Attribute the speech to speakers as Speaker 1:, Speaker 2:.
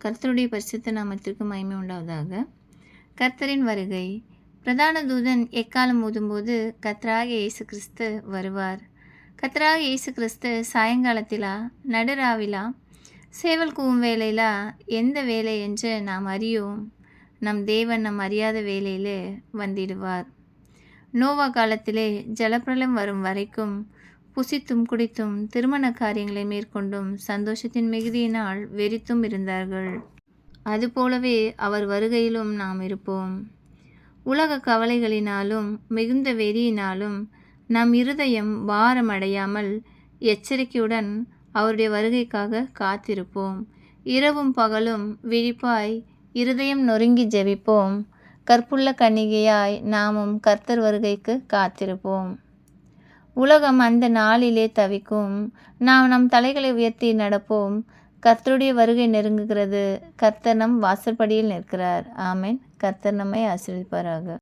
Speaker 1: கர்த்தருடைய பரிசுத்த நாமத்திற்கு மகிமை உண்டாவதாக. கர்த்தரின் வருகை. பிரதான தூதன் எக்காலம் ஊதும்போது கர்த்தராகிய இயேசு கிறிஸ்து வருவார். கர்த்தராகிய இயேசு கிறிஸ்து சாயங்காலத்திலா, நடுராவிலா, சேவல் கூவும் வேலையிலா, எந்த வேலை என்று நாம் அறியோம். நம் தேவன் நம் அறியாத வேலையிலே வந்திடுவார். நோவா காலத்திலே ஜலப்பிரளயம் வரும் வரைக்கும் புசித்தும் குடித்தும் திருமண காரியங்களை மேற்கொண்டும் சந்தோஷத்தின் மிகுதியினால் வெறித்தும் இருந்தார்கள். அதுபோலவே அவர் வருகையிலும் நாம் இருப்போம். உலக கவலைகளினாலும் மிகுந்த வெறியினாலும் நம் இருதயம் பாரமடையாமல் எச்சரிக்கையுடன் அவருடைய வருகைக்காக காத்திருப்போம். இரவும் பகலும் விழிப்பாய் இருதயம் நொறுங்கி ஜெபிப்போம். கற்புள்ள கன்னிகையாய் நாமும் கர்த்தர் வருகைக்கு காத்திருப்போம். உலகம் அந்த நாளிலே தவிக்கும். நாம் நம் தலைகளை உயர்த்தி நடப்போம். கர்த்தருடைய வருகை நெருங்குகிறது. கர்த்தர் நம் வாசற்படியில் நிற்கிறார். ஆமென். கர்த்தர் நம்மை ஆசீர்வதிப்பாராக.